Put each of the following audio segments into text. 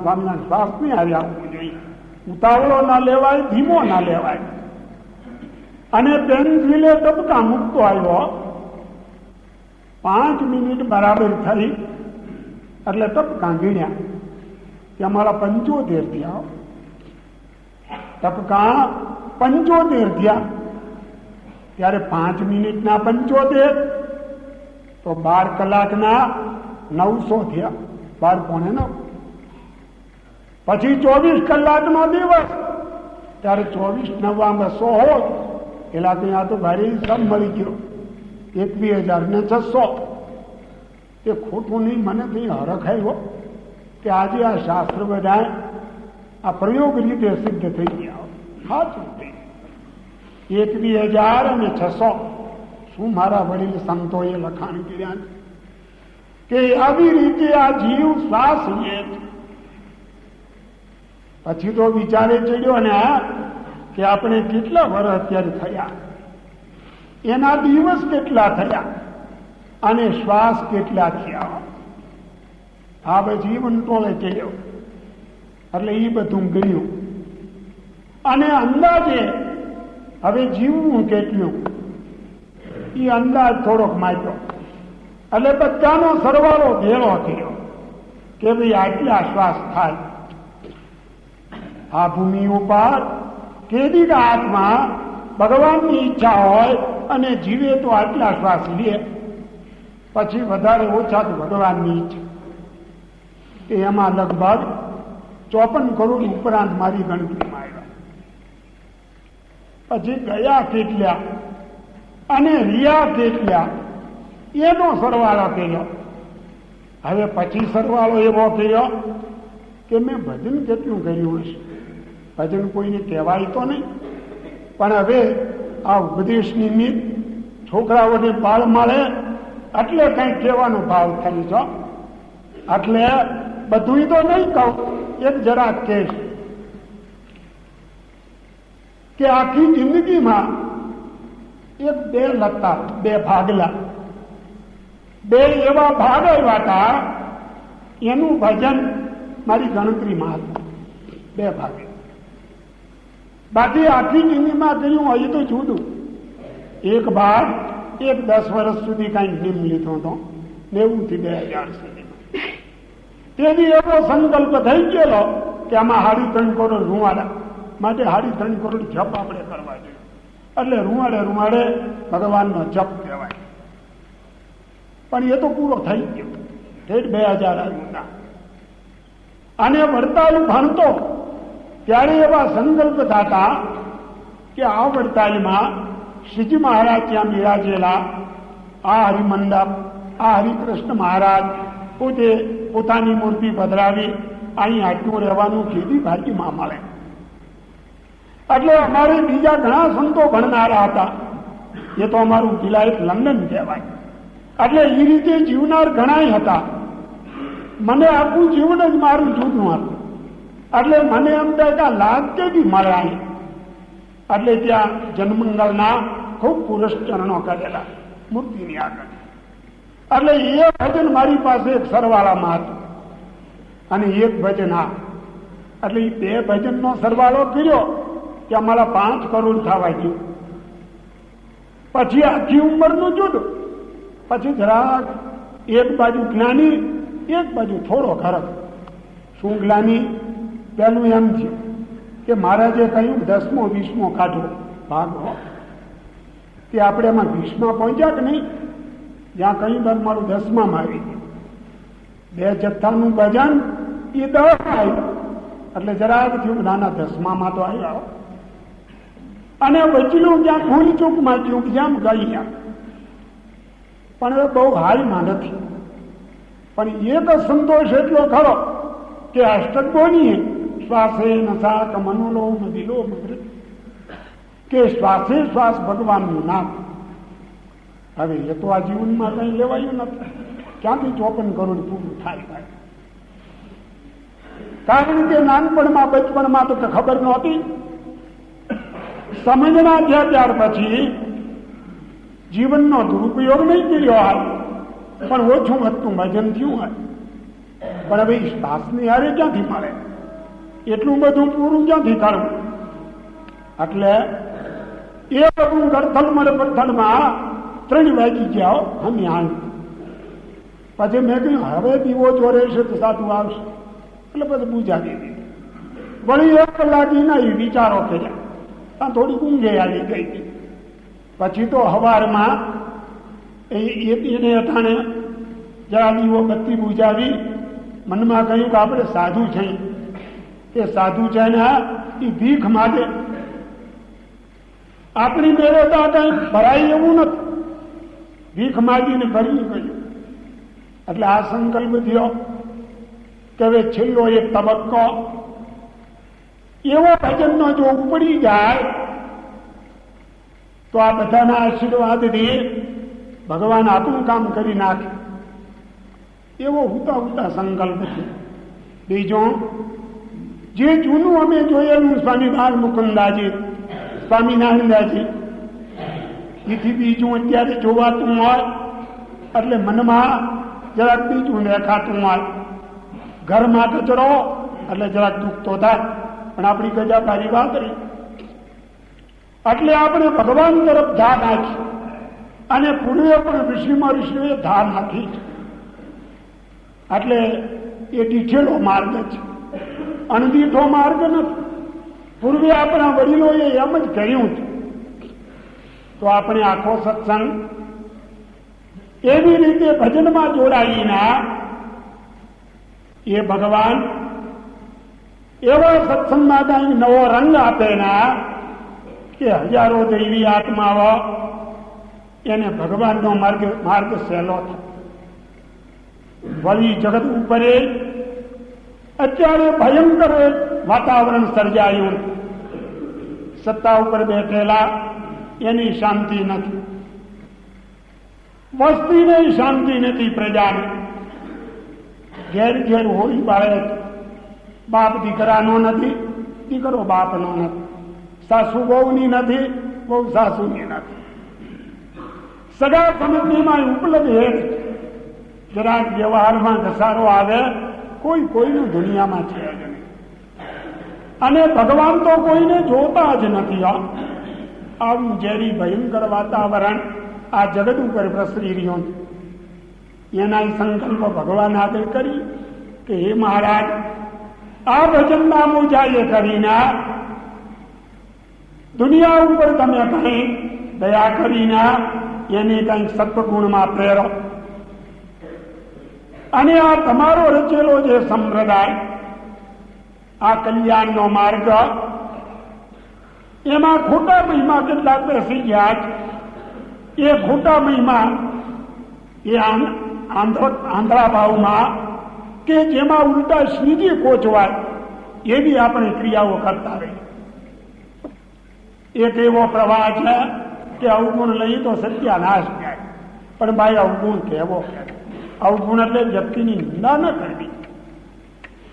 સ્વામિનારાયણ શ્વાસ નહીં આવી આવવું જોઈએ. ઉતાવળો ના લેવાય, ધીમો ના લેવાય. અને પેન્સિલે ટપકા મૂકતો આવ્યો. 5 મિનિટ બરાબર થઈ એટલે ટપકા ગણ્યા કે અમારા 75 થયા. ટપકા 75 થયા. ત્યારે 5 મિનિટના 75 તો 12 કલાકના 900 થયા. 12.9. પછી 24 કલાકનો દિવસ, ત્યારે 24 નવામાં 100 હોય એલા તો આ તો ભારે હિસાબ મળી ગયો. 21,600. એ ખોટું નહીં, મને તો હરખ આવ્યો કે આજે આ શાસ્ત્ર બધા આ પ્રયોગ રીતે સિદ્ધ થઈ ગયા. સાચું થઈ 21,600. શું મારા વડીલ સંતોએ લખાણ કર્યા કે આવી રીતે આ જીવ શ્વાસ લે. પછી તો વિચારે ચડ્યો ને કે આપણે કેટલા વર્ષ અત્યારે થયા, એના દિવસ કેટલા થયા અને શ્વાસ કેટલા થયા. આ પછી વંટોળે ચડ્યો એટલે એ બધું ગયું અને અંદાજે હવે જીવવું કેટલું એ અંદાજ થોડોક માપ્યો. એટલે બધાનો સરવાળો ભેળો થયો કે ભાઈ આટલા શ્વાસ થાય. આ ભૂમિ ઉપર કેદી આત્મા ભગવાનની ઈચ્છા હોય અને જીવે તો આટલા શ્વાસ લે, પછી વધારે ઓછા તો ભગવાનની ઈચ્છા. એમાં લગભગ 54 કરોડ ઉપરાંત મારી ગણતરીમાં આવ્યા. પછી ગયા કેટલા અને રિયા કેટલા એનો સરવાળો કર્યો. હવે પછી સરવાળો એવો કર્યો કે મેં ભજન કેટલું કર્યું હશે. ભજન કોઈને કહેવાય તો નહીં, પણ હવે આ ઉપદેશની નીત છોકરાઓને બાળ મળે એટલે કંઈક કહેવાનો ભાવ થઈ છો. એટલે બધું તો નહીં કહું, એક જરાક કહેશ કે આખી જિંદગીમાં 2 લતા 2 ભાગલા 2 એવા ભાગ આવ્યા હતા, એનું ભજન મારી ગણતરીમાં હતું. 2 ભાગે. બાકી આખી જિંદગીમાં કર્યું હોય તો જુદું. એક ભાગ 10 વર્ષ સુધી કઈ નિમ લીધો હતો, 90 થી 2000 સુધી. તેથી એવો સંકલ્પ થઈ ગયેલો કે આમાં 3.5 કરોડ રૂવાડા માટે 3.5 કરોડ જપ આપણે કરવા જોઈએ. એટલે રૂવાડે ભગવાનનો જપ કહેવાય. પણ એ તો પૂરો થઈ ગયો. 2000 આવ્યું. અને વડતાલ ભણતો ત્યારે એવા સંકલ્પ થતા કે આ વડતાલમાં શ્રીજી મહારાજ ત્યાં બિરાજેલા, આ હરિમંડપ, આ હરિકૃષ્ણ મહારાજ પોતે પોતાની મૂર્તિ પધરાવી અહીં આટલું રહેવાનું કેદી ભાગ્યમાં મળે. એટલે અમારે બીજા ઘણા સંતો ભણનારા હતા. એ તો અમારું વિલાયત લંડન કહેવાય. એટલે એ રીતે જીવનાર ઘણાય હતા. મને આખું જીવન જ મારું જૂનું હતું. એટલે મને એમ થાય કે લાભ કેવી મળે અહીં. એટલે ત્યાં જનમંગલના ખૂબ પુરુષ ચરણો કરેલા મૂર્તિની આગળ. એટલે એ ભજન મારી પાસે એક સરવાળામાં હતું અને એક ભજન આ. એટલે એ 2 ભજનનો સરવાળો કર્યો કે અમારા 5 કરોડ થવા ગયું. પછી આખી ઉંમરનું જુદું. પછી જરાક એક બાજુ જ્ઞાની, એક બાજુ થોડો ખરક. શું જ્ઞાની? પેલું એમ છે કે મહારાજે કહ્યું 10મો 20મો કાઢો ભાગ હોય તે આપણે એમાં 20માં પહોંચ્યા કે નહીં? જ્યાં કહ્યું બર મારું 10માં આવી ગયું. 2 જથ્થાનું ભજન એ 10 આવ્યું. એટલે જરાક થયું નાના 10માં તો આવ્યા. અને વચલું જ્યાં ભૂલ ચૂકમાં થયું જેમ ગયા. પણ એ બહુ હાલમાં નથી. પણ એક સંતોષ એટલો ખરો કે અષ્ટક બોલીએ શ્વાસે નશાક મનોલોમ વિલોમ કે શ્વાસે શ્વાસ ભગવાનનું નામ. હવે એ તો આ જીવનમાં કઈ લેવાયું નથી. ક્યાંથી 54 કરોડ પૂરું થાય? કારણ કે નાનપણમાં બચપણમાં તો ખબર નહોતી. સમજણા થયા ત્યાર પછી જીવનનો દુરુપયોગ નહીં કર્યો હોય, પણ ઓછું વધતું ભજન થયું હોય. પણ હવે શ્વાસની હારે ક્યાંથી મળે? એટલું બધું પૂરું ક્યાંથી કરવું? એટલે એ બધું ગરથલમાં પથ્થરમાં 3 વાગી ગયા અમે હાલ. પછી મેં કહ્યું હવે દીવો ચોરે છે તો સાધુ આવશે, એટલે પછી બુજાવી દીધી. વળી 1 કલાક ના વિચારો કર્યા, ત્યાં થોડીક ઊંઘે આવી ગઈ હતી. પછી તો હવારમાં એને અટાણે જરા દીવો બત્તી બુજાવી મનમાં કહ્યું કે આપણે સાધુ છે, એ સાધુ છે ને એ ભીખ માગે, આપણી મેળે તો કઈ ભરાય એવું નથી, ભીખ માગીને ભરી ગયું. એટલે આ સંકલ્પ થયો કે હવે છેલ્લો એક તબક્કો એવો ભજનનો જો ઉપડી જાય તો આ બધાના આશીર્વાદથી ભગવાન આપણું કામ કરી નાખે, એવો હુતા હુતા સંકલ્પ છે. બીજો જે જૂનું અમે જોયેલું સ્વામી બાળ મુકુંદાજી, સ્વામિનારાયણદાસજી, એથી બીજું અત્યારે જોવાતું હોય એટલે મનમાં જરાક બીજું દેખાતું હોય. ઘરમાં કચરો એટલે જરાક દુઃખ તો થાય, પણ આપણી ગજાકારી વાતરી એટલે આપણે ભગવાન તરફ ધા નાખી. અને પૂર્વે પણ ઋષિએ ધા નાખી છે. એટલે એ દીઠેલો માર્ગ છે, અણદીઠો માર્ગ નથી. પૂર્વે આપણા વડીલોએ એમ જ કર્યું છે. તો આપણે આખો સત્સંગ એવી રીતે ભજનમાં જોડાઈને એ ભગવાન એવા સત્સંગમાં કંઈક નવો રંગ આપે ના કે હજારો દૈવી આત્માઓ એને ભગવાનનો માર્ગ સહેલો થાય. વળી જગત ઉપર અત્યારે ભયંકર વાતાવરણ સર્જાયું. સત્તા ઉપર બેઠેલા એની શાંતિ નથી, વસ્તીને શાંતિ નથી, પ્રજાને ઘેર ઘેર હોળી બાળે. બાપ દીકરાનો નથી, દીકરો બાપનો નથી, સાસુ બહુની નથી, બહુ સાસુની નથી. સગા સંબંધીમાં ઉપલબ્ધ હેત જરાક વ્યવહારમાં ઘસારો આવે, કોઈ કોઈનું દુનિયામાં છે જ નહીં. અને ભગવાન તો કોઈને જોતા જ નથી. આવું ઝેરી ભયંકર વાતાવરણ આ જગત ઉપર પ્રસરી રહ્યો છે. એના સંકલ્પ ભગવાન આગળ કરી કે હે મહારાજ, આ ભજનના મોજાએ કરીને દુનિયા ઉપર તમે કઈ દયા કરીને એને કંઈક સત્વગુણમાં પ્રેરો. અને આ તમારો રચેલો જે સંપ્રદાય, આ કલ્યાણનો માર્ગ, એમાં ખોટા મહિમા કેટલાક બેસી ગયા. એ ખોટા મહિમા એ આંધળા ભાવમાં કે જેમાં ઉલટા શ્રીજી કોચવાય એવી આપણે ક્રિયાઓ કરતા રહી. એક એવો પ્રવાહ છે કે અવગુણ લઈ તો સત્યાનાશ થાય, પણ ભાઈ અવગુણ કેવો? અવગુણ એટલે વ્યક્તિની નિંદા ન કરવી,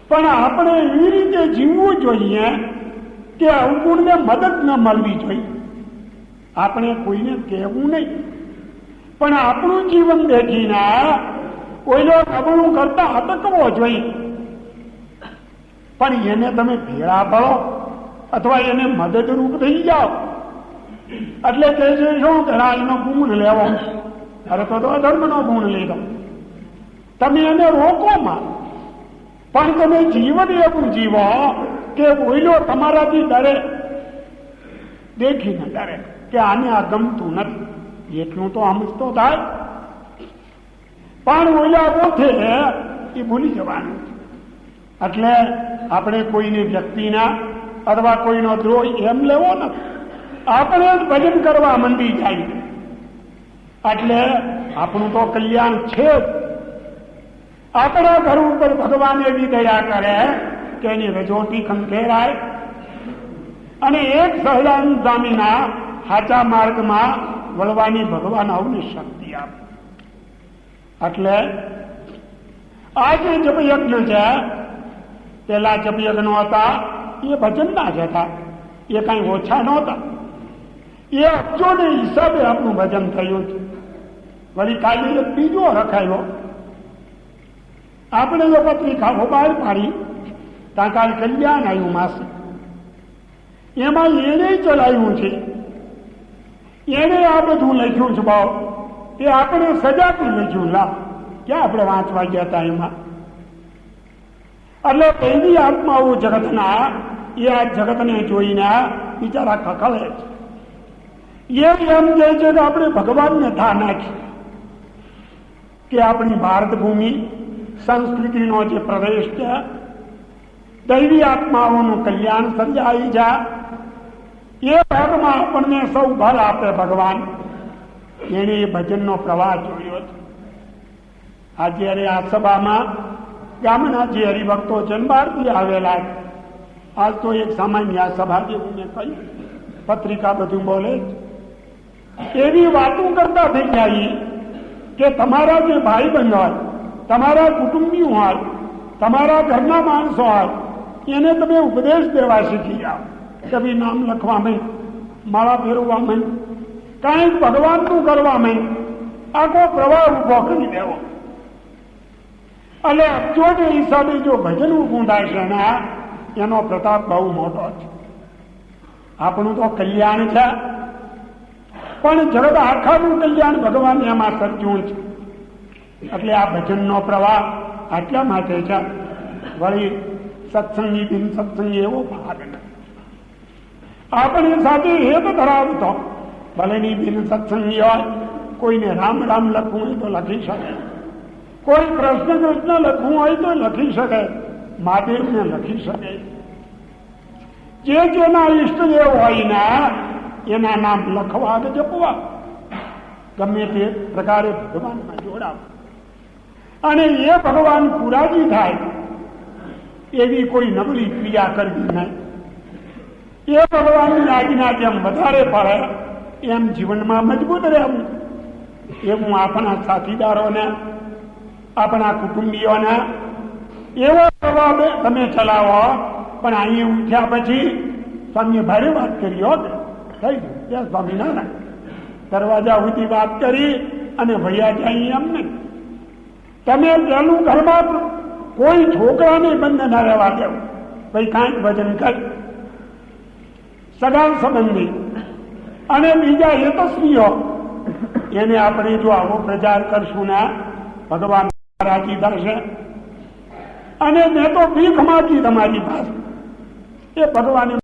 પણ આપણે એવી રીતે જીવવું જોઈએ કે અવગુણને મદદ ન મળવી જોઈએ. આપણે કોઈને કહેવું નહીં, પણ આપણું જીવન દેખીને કોઈનો નબળું કરતા અટકવો જોઈએ. પણ એને તમે ભેળા પડો અથવા એને મદદરૂપ થઈ જાઓ એટલે કહે છે શું કે એનો ગુણ લેવો, અરે તો અધર્મનો ગુણ લીધો. તમે એને રોકોમાં, પણ તમે જીવન એવું જીવો કે કોઈનો તમારાથી ડરે, દેખીને ડરે કે આને આ ગમતું નથી, એટલું તો સમજતો થાય. પણ ઓલા પોતે એ ભૂલી જવાનું. એટલે આપણે કોઈની વ્યક્તિના અથવા કોઈનો દ્રોહ એમ લેવો નથી, આપણે જ ભજન કરવા મંડી જાય. એટલે આપણું તો કલ્યાણ છે જ. આપણા ઘર ઉપર ભગવાન એવી દયા કરે કે એની રજોટી ખંખેરાય અને એક સહજાનંદ સ્વામીના સાચા માર્ગમાં વળવાની ભગવાન અવની શક્તિ આપે. એટલે આ જે જપયજ્ઞ છે, પેલા જપયજ્ઞ હતા એ ભજનના જ હતા, એ કઈ ઓછા નહોતા. એ અબજોને હિસાબે આપણું ભજન થયું છે. વળી કાલે એક બીજો રખાયો આપણે જો પત્રિકાઓ બહાર પાડી તાકાલ કલ્યાણ આવ્યું માસે, એમાં એને ચલાવ્યું છે, એને આ બધું લખ્યું છે ભાવ, તે આપણે સજાથી લખ્યું. લા ક્યાં આપણે વાંચવા ગયા હતા એમાં? એટલે એવી આત્માઓ જગતના એ આ જગતને જોઈને બિચારા કકળે છે. એમ કહે છે કે આપણે ભગવાનને થા નાખી કે આપણી ભારત ભૂમિ સંસ્કૃતિનો જે પ્રદેશ છે, દૈવી આત્માઓનું કલ્યાણ સર્જાઈ જા, એ ભાગમાં આપણને સૌ ભલ આપે ભગવાન. એને એ ભજનનો પ્રવાહ જોયો છે. આજે આ સભામાં ગામના જે હરિભક્તો છે બહારથી આવેલા છે. આજ તો એક સામાન્ય સભા જેવું મેં કહ્યું, પત્રિકા બધું બોલે છે. એવી વાતો કરતા થઈ જાય કે તમારા જે ભાઈ બંધ હોય, તમારા કુટુંબીઓ હોય, તમારા ઘરના માણસો હોય, એને તમે ઉપદેશ દેવા શીખી જાઓ. કભી નામ લખવા માંડ, માળા ફેરવવા માંડ, કાંઈક ભગવાનનું કરવા માંડ, આખો પ્રવાહ ઉભો કરી દેવો. એટલે અબજોને હિસાબે જો ભજન ઉભું થાય છે ને એનો પ્રતાપ બહુ મોટો છે. આપણું તો કલ્યાણ છે, પણ જગત આખાનું કલ્યાણ ભગવાન એમાં સર્જ્યું છે. એટલે આ ભજનનો પ્રવાહ આટલા માટે છે. વળી સત્સંગી બિન સત્સંગી એવો ભાગ નથી. આપણી સાથે હેત ધરાવતો ભલેની બિન સત્સંગી હોય, કોઈને રામ રામ લખવું હોય તો લખી શકે, કોઈ કૃષ્ણ કૃષ્ણ લખવું હોય તો લખી શકે, મહાદેવને લખી શકે. જે જેના ઈષ્ટદેવ હોય ને એના નામ લખવા અને જપવા, ગમે તે પ્રકારે ભગવાનમાં જોડાવ, અને એ ભગવાન પુરાજી થાય એવી કોઈ નબળી ક્રિયા કરવી નહીં. એ ભગવાનની આજ્ઞા જેમ વધારે પડે એમ જીવનમાં મજબૂત રહેવું. એવું આપણા સાથીદારોને, આપણા કુટુંબીઓને એવો પ્રભાવ તમે ચલાવો. પણ અહીં ઉઠ્યા પછી સ્વામીએ ભારે વાત કરી હોત, થઈ ગયું ત્યાં સ્વામિનારાયણ દરવાજા સુધી વાત કરી અને ભૈયા જાય એમ નહીં. તમે પેલું ઘરમાં કોઈ છોકરાને બંધ ના રહેવા દેવું, ભાઈ કાંઈક ભજન કર, સગા સંબંધી અને બીજા હેતસ્વીઓ, એને આપણે જો આવો પ્રચાર કરશું ને ભગવાન રાજી થશે. અને મેં તો ભીખ માંગી તમારી પાસે, એ ભગવાને